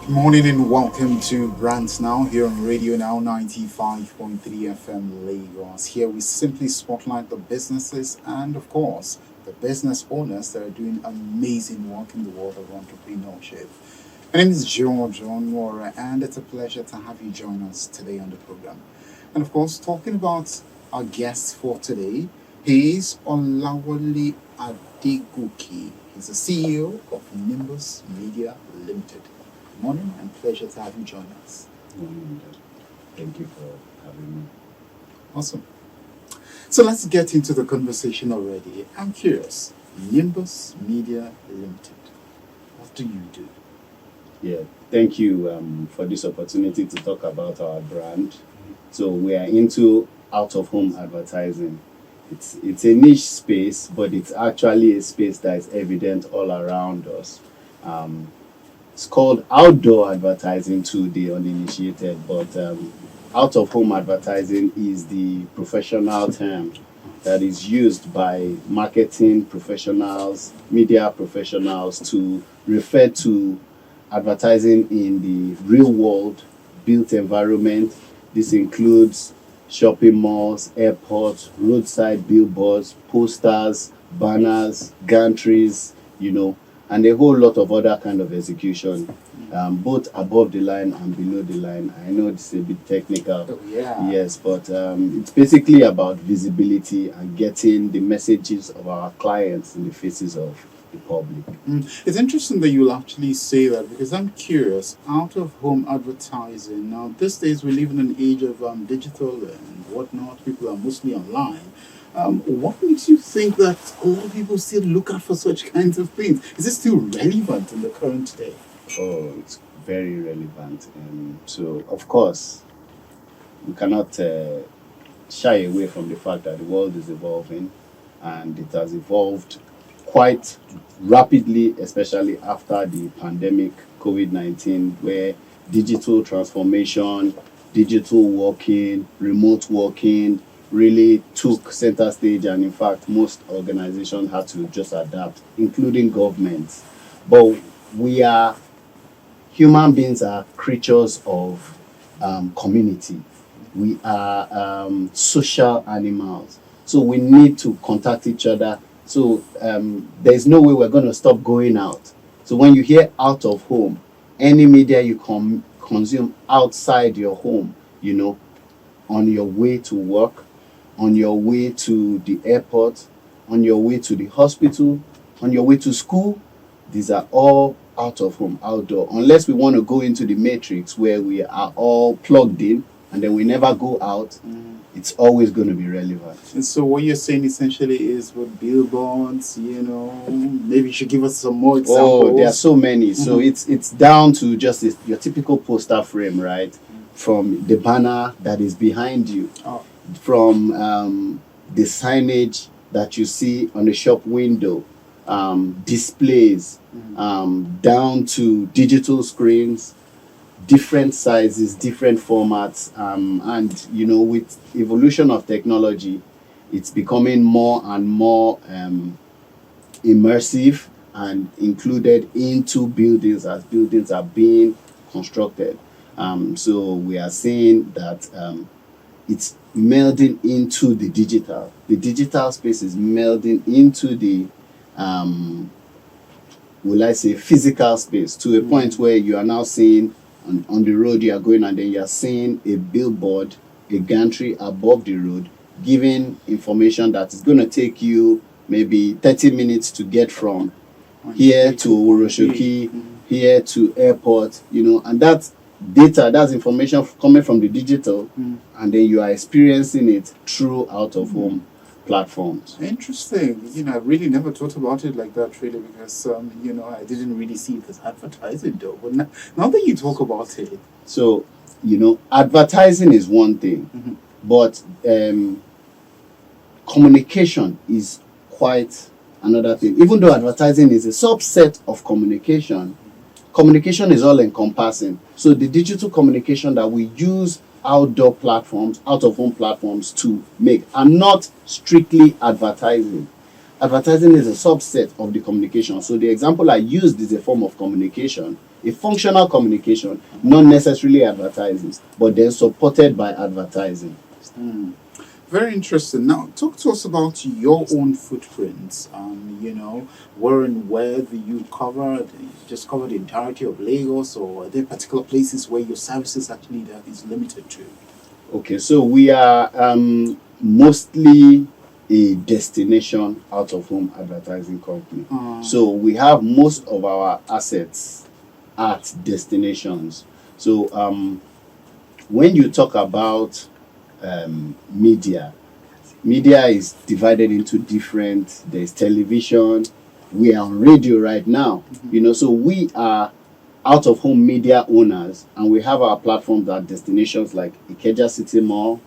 Good morning and welcome to BrandsNow here on Radionow 95.3 FM Lagos. Here we simply spotlight the businesses and, of course, the business owners that are doing amazing work in the world of entrepreneurship. My name is George Onwara, and it's a pleasure to have you join us today on the program. And, of course, talking about our guest for today, he is Olawale Adegoke. He's the CEO of Nimbus Media Limited. Good morning and pleasure to have you join us. And thank you for having me. Awesome. So let's get into the conversation already. I'm curious. Nimbus Media Limited. What do you do? Yeah, thank you for this opportunity to talk about our brand. So we are into out-of-home advertising. It's a niche space, but it's actually a space that is evident all around us. It's called outdoor advertising to the uninitiated, but out-of-home advertising is the professional term that is used by marketing professionals, media professionals to refer to advertising in the real world built environment. This includes shopping malls, airports, roadside billboards, posters, banners, gantries, and a whole lot of other kind of execution, both above the line and below the line. I know it's a bit technical. Oh, yeah. Yes, but it's basically about visibility and getting the messages of our clients in the faces of the public. It's interesting that you'll actually say that because I'm curious. Out of home advertising, now these days we live in an age of digital and whatnot. People are mostly online. What makes you think that a lot of people still look out for such kinds of things? Is it still relevant in the current day? Oh, it's very relevant. So, of course, we cannot shy away from the fact that the world is evolving, and it has evolved quite rapidly, especially after the pandemic COVID-19, where digital transformation, digital working, remote working really took center stage, and in fact most organizations had to just adapt, including governments. But human beings are creatures of community. We are social animals, so we need to contact each other. So there's no way we're going to stop going out. So when you hear out of home, any media you consume outside your home, on your way to work, on your way to the airport, on your way to the hospital, on your way to school, these are all out of home, outdoor. Unless we want to go into the matrix where we are all plugged in and then we never go out, it's always going to be relevant. And so what you're saying essentially is with billboards, maybe you should give us some more examples. Oh, there are so many. So it's down to just your typical poster frame, right? From the banner that is behind you. Oh. From the signage that you see on the shop window, displays, down to digital screens, different sizes, different formats, and with evolution of technology, it's becoming more and more immersive and included into buildings as buildings are being constructed. So we are seeing that it's melding into the digital. The digital space is melding into the, physical space to a point where you are now seeing on the road you are going, and then you are seeing a billboard, a gantry above the road, giving information that is going to take you maybe 30 minutes to get from here to Uroshoki, here to airport, and that's data, that's information coming from the digital, and then you are experiencing it through out-of-home platforms. Interesting. I really never thought about it like that, really, because, I didn't really see it as advertising, though. But now that you talk about it. So, advertising is one thing, but communication is quite another thing. Even though advertising is a subset of communication, communication is all encompassing. So the digital communication that we use outdoor platforms, out-of-home platforms to make are not strictly advertising. Advertising is a subset of the communication. So the example I used is a form of communication, a functional communication, not necessarily advertising, but then supported by advertising. Mm. Very interesting. Now, talk to us about your own footprints. Where and where do you cover? You just cover the entirety of Lagos, or are there particular places where your services actually that is limited to? Okay, so we are mostly a destination out of home advertising company. So we have most of our assets at destinations. So when you talk about media is divided into different, there's television, we are on radio right now, so we are out of home media owners, and we have our platforms at destinations like Ikeja City Mall,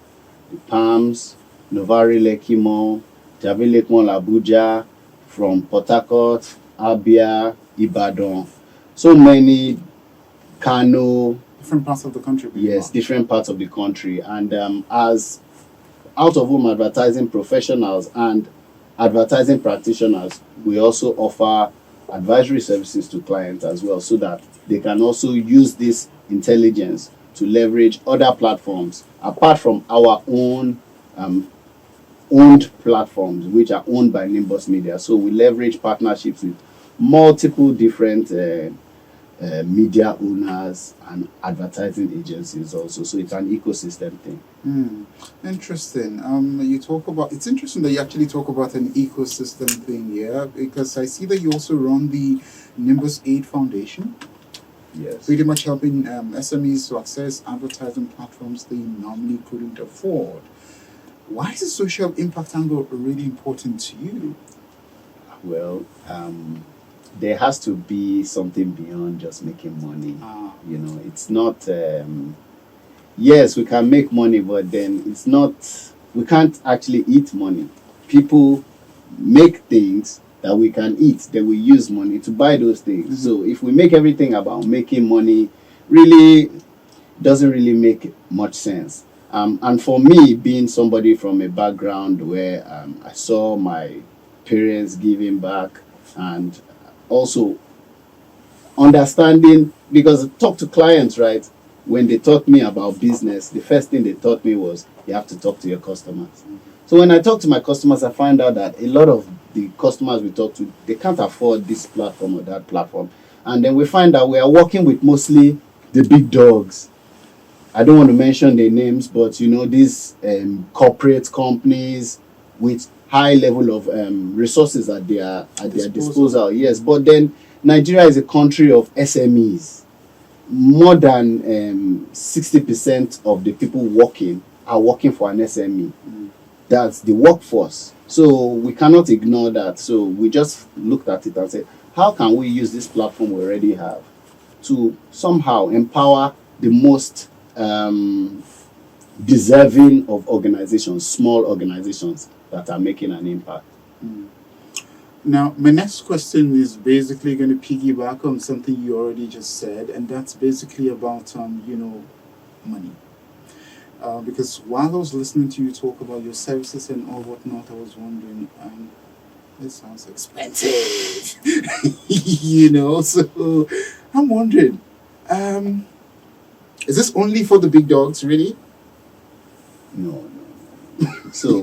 the Palms, Novari Lekki Mall, Jabi Lake Mall Abuja, from Port Harcourt, Abia, Ibadan, so many, Kano. Different parts of the country. Yes, different parts of the country. And as out of home advertising professionals and advertising practitioners, we also offer advisory services to clients as well, so that they can also use this intelligence to leverage other platforms apart from our own owned platforms, which are owned by Nimbus Media. So we leverage partnerships with multiple different media owners and advertising agencies also. So it's an ecosystem thing. Interesting. You talk about, it's interesting that you actually talk about an ecosystem thing here, because I see that you also run the Nimbus Aid Foundation. Yes. Pretty much helping SMEs to access advertising platforms they normally couldn't afford. Why is the social impact angle really important to you? Well, there has to be something beyond just making money. It's not, yes, we can make money, but then it's not, we can't actually eat money. People make things that we can eat, then we use money to buy those things. So if we make everything about making money, really doesn't really make much sense. And for me, being somebody from a background where I saw my parents giving back, and also understanding, because I talk to clients, right? When they taught me about business, the first thing they taught me was you have to talk to your customers. So when I talk to my customers, I find out that a lot of the customers we talk to, they can't afford this platform or that platform. And then we find out we are working with mostly the big dogs. I don't want to mention their names, but these corporate companies with high level of resources at their disposal. Yes, but then Nigeria is a country of SMEs. More than 60% of the people working are working for an SME. That's the workforce. So we cannot ignore that. So we just looked at it and said, how can we use this platform we already have to somehow empower the most deserving of organizations, small organizations that are making an impact. Now, my next question is basically going to piggyback on something you already just said, and that's basically about, money. Because while I was listening to you talk about your services and all whatnot, I was wondering, this sounds expensive, so I'm wondering, is this only for the big dogs, really? No. So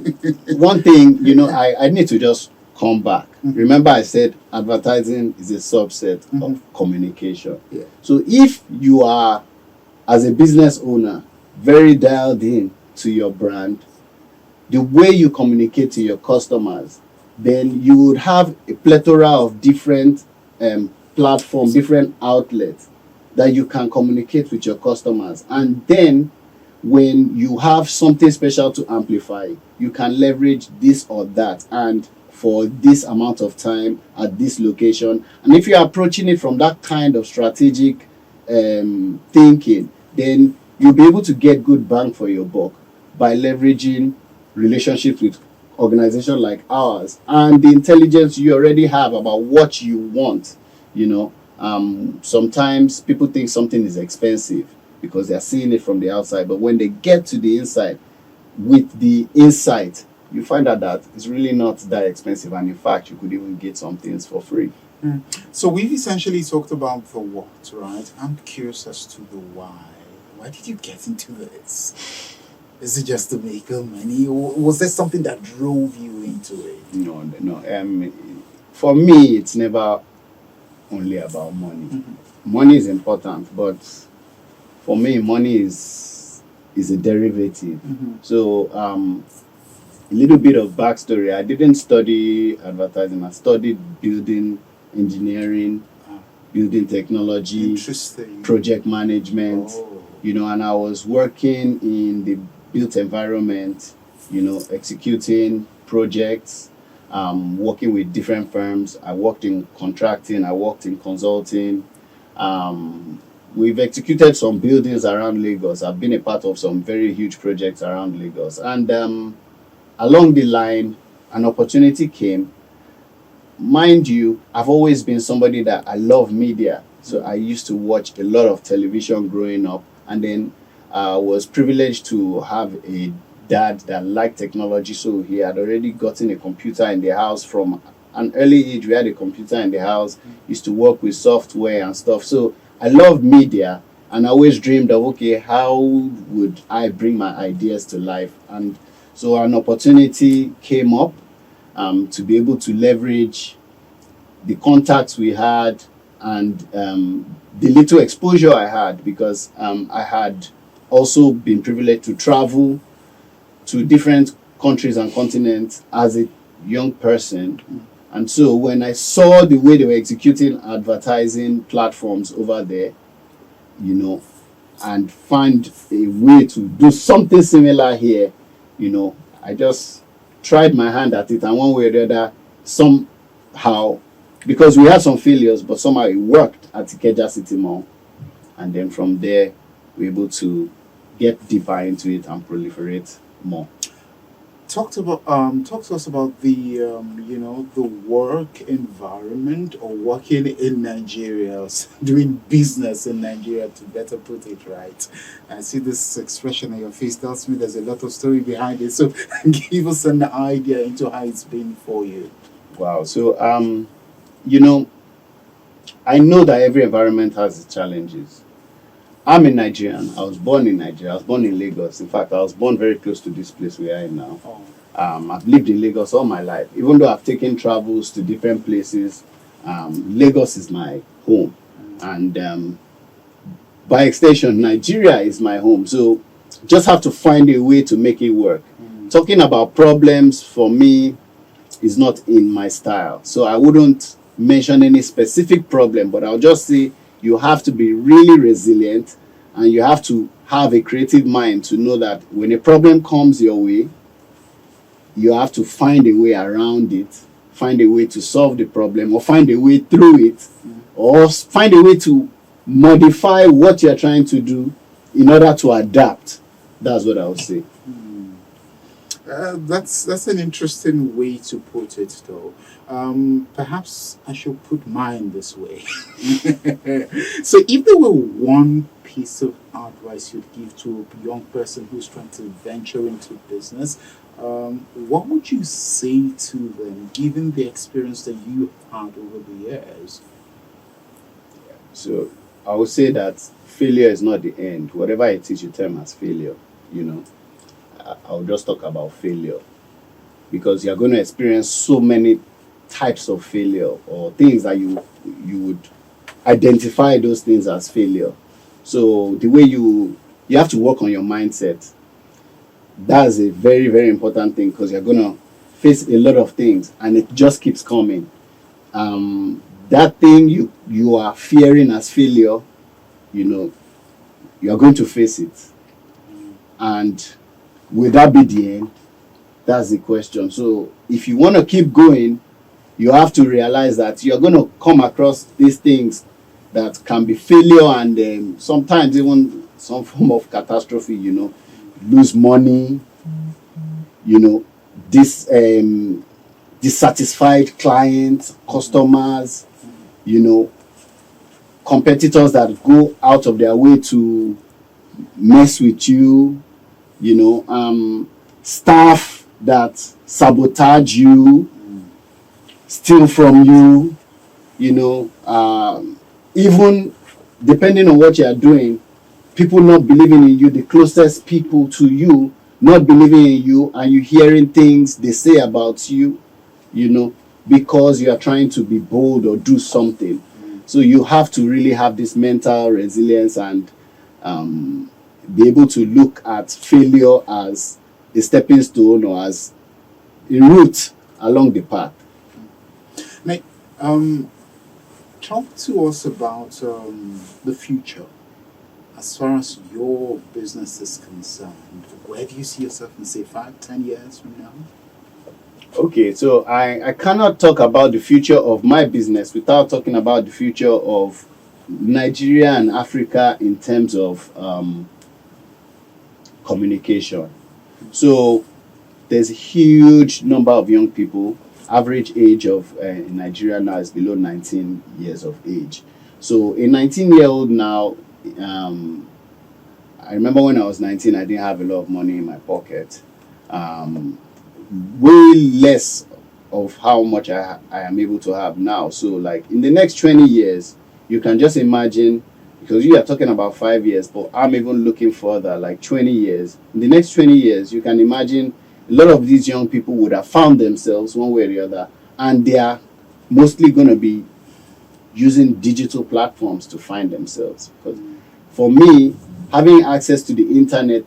one thing, I need to just come back. Remember I said advertising is a subset of communication. Yeah. So if you are, as a business owner, very dialed in to your brand, the way you communicate to your customers, then you would have a plethora of different platforms, different outlets that you can communicate with your customers. And then when you have something special to amplify, you can leverage this or that, and for this amount of time at this location. And if you're approaching it from that kind of strategic thinking, then you'll be able to get good bang for your buck by leveraging relationships with organizations like ours and the intelligence you already have about what you want. Sometimes people think something is expensive because they're seeing it from the outside, but when they get to the inside, with the insight, you find out that it's really not that expensive, and in fact, you could even get some things for free. So we've essentially talked about the what, right? I'm curious as to the why. Why did you get into this? Is it just to make money, or was there something that drove you into it? No, no. For me, it's never only about money. Money is important, but for me, money is a derivative. So, a little bit of backstory. I didn't study advertising. I studied building engineering, building technology, Interesting. project management. Oh. And I was working in the built environment. Executing projects, working with different firms. I worked in contracting. I worked in consulting. We've executed some buildings around Lagos. I've been a part of some very huge projects around Lagos. And along the line, an opportunity came. Mind you, I've always been somebody that I love media. So I used to watch a lot of television growing up. And then I was privileged to have a dad that liked technology. So he had already gotten a computer in the house from an early age. We had a computer in the house, used to work with software and stuff. So I love media, and I always dreamed of, okay, how would I bring my ideas to life? And so an opportunity came up to be able to leverage the contacts we had and the little exposure I had, because I had also been privileged to travel to different countries and continents as a young person. And so when I saw the way they were executing advertising platforms over there, and find a way to do something similar here, I just tried my hand at it, and one way or the other, somehow, because we had some failures, but somehow it worked at Ikeja City Mall. And then from there, we were able to get deeper into it and proliferate more. Talk to us about the the work environment, or working in Nigeria, doing business in Nigeria, to better put it, right? I see this expression on your face tells me there's a lot of story behind it. So give us an idea into how it's been for you. Wow. So I know that every environment has its challenges. I'm a Nigerian. I was born in Nigeria. I was born in Lagos. In fact, I was born very close to this place we are in now. Oh. I've lived in Lagos all my life. Even though I've taken travels to different places, Lagos is my home. And by extension, Nigeria is my home. So just have to find a way to make it work. Talking about problems, for me, is not in my style. So I wouldn't mention any specific problem, but I'll just say you have to be really resilient, and you have to have a creative mind to know that when a problem comes your way, you have to find a way around it, find a way to solve the problem, or find a way through it, or find a way to modify what you're trying to do in order to adapt. That's what I would say. That's an interesting way to put it, though. Perhaps I should put mine this way. So, if there were one piece of advice you'd give to a young person who's trying to venture into business, what would you say to them, given the experience that you had over the years? So I would say that failure is not the end. Whatever it is you term as failure, I'll just talk about failure, because you're going to experience so many types of failure, or things that you would identify those things as failure. So the way you have to work on your mindset. That's a very, very important thing, because you're going to face a lot of things, and it just keeps coming. That thing you are fearing as failure, you're going to face it. And will that be the end? That's the question. So if you want to keep going, you have to realize that you're going to come across these things that can be failure, and sometimes even some form of catastrophe, lose money, dissatisfied clients, customers, competitors that go out of their way to mess with you, staff that sabotage you, steal from you, even depending on what you are doing, people not believing in you, the closest people to you not believing in you, and you hearing things they say about you, because you are trying to be bold or do something. So you have to really have this mental resilience and be able to look at failure as a stepping stone or as a route along the path. Now, talk to us about the future. As far as your business is concerned, where do you see yourself in, say, 5, 10 years from now? Okay, so I cannot talk about the future of my business without talking about the future of Nigeria and Africa in terms of communication. So there's a huge number of young people. Average age of in Nigeria now is below 19 years of age. So a 19-year-old now, I remember when I was 19, I didn't have a lot of money in my pocket. Way less of how much I am able to have now. So like in the next 20 years, you can just imagine, because you are talking about 5 years, but I'm even looking further, like 20 years. In the next 20 years, you can imagine a lot of these young people would have found themselves one way or the other, and they are mostly going to be using digital platforms to find themselves. Because for me, having access to the internet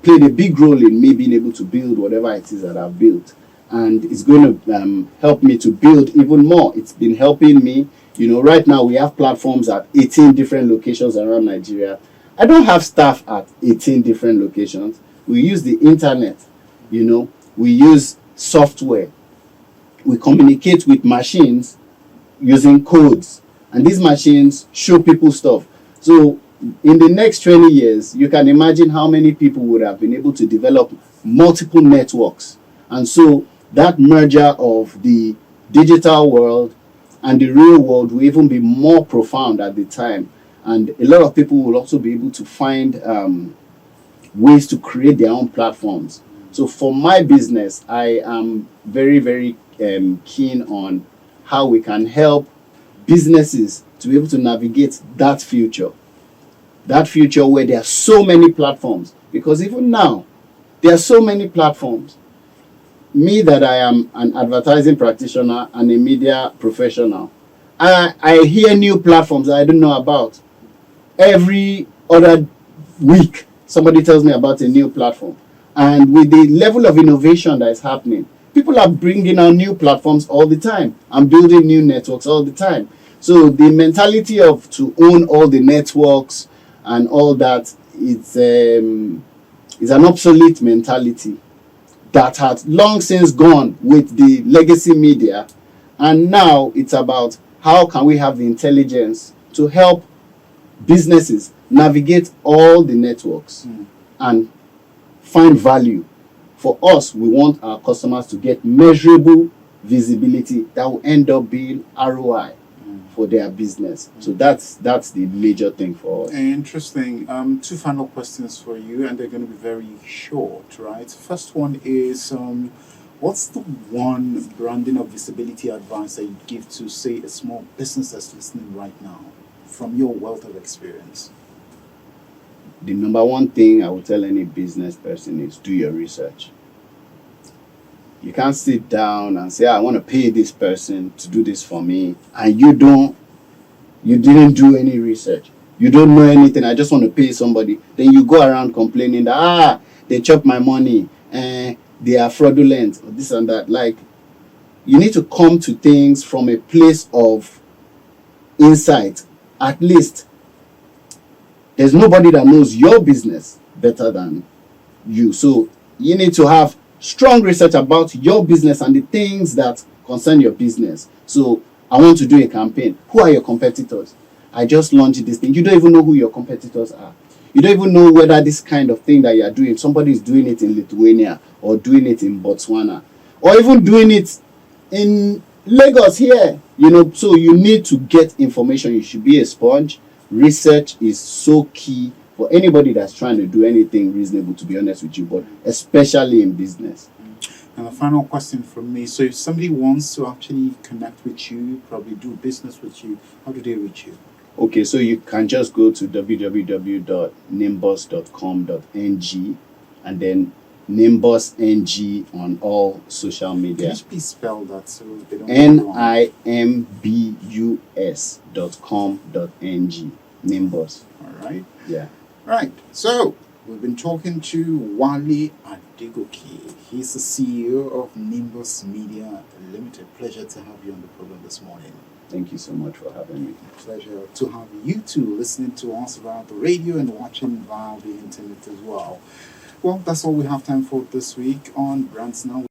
played a big role in me being able to build whatever it is that I've built. And it's going to help me to build even more. It's been helping me. Right now we have platforms at 18 different locations around Nigeria. I don't have staff at 18 different locations. We use the internet. We use software. We communicate with machines using codes. And these machines show people stuff. So in the next 20 years, you can imagine how many people would have been able to develop multiple networks. And so that merger of the digital world and the real world will even be more profound at the time. And a lot of people will also be able to find ways to create their own platforms. So for my business, I am very, very keen on how we can help businesses to be able to navigate that future. That future where there are so many platforms. Because even now, there are so many platforms. Me, that I am an advertising practitioner and a media professional, I hear new platforms that I don't know about. Every other week, somebody tells me about a new platform. And with the level of innovation that is happening, people are bringing out new platforms all the time and building new networks all the time. So the mentality of to own all the networks and all that, it's an obsolete mentality that had long since gone with the legacy media. And now it's about how can we have the intelligence to help businesses navigate all the networks and find value. For us, we want our customers to get measurable visibility that will end up being ROI for their business. So that's the major thing for us. Interesting. 2 final questions for you, and they're going to be very short, right? First one is, what's the one branding or visibility advice that you give to, say, a small business that's listening right now, from your wealth of experience? The number one thing I would tell any business person is do your research. You can't sit down and say, I want to pay this person to do this for me, and you didn't do any research. You don't know anything. I just want to pay somebody. Then you go around complaining that, they chop my money, and they are fraudulent, or this and that. Like, you need to come to things from a place of insight. At least, there's nobody that knows your business better than you. So you need to have strong research about your business and the things that concern your business. So I want to do a campaign. Who are your competitors? I just launched this thing. You don't even know who your competitors are. You don't even know whether this kind of thing that you are doing, somebody is doing it in Lithuania or doing it in Botswana or even doing it in Lagos here. So you need to get information. You should be a sponge. Research is so key for anybody that's trying to do anything reasonable, to be honest with you, but especially in business. And a final question from me. So if somebody wants to actually connect with you, probably do business with you, how do they reach you? Okay, so you can just go to www.nimbus.com.ng and then Nimbus NG on all social Can media. you please spell that so they don't get it wrong? NIMBUS.com.ng. Nimbus. All right. Yeah. Right. So we've been talking to Wale Adegoke. He's the CEO of Nimbus Media Limited. Pleasure to have you on the program this morning. Thank you so much for having me. Pleasure to have you too listening to us via the radio and watching via the internet as well. Well, that's all we have time for this week on BrandsNow.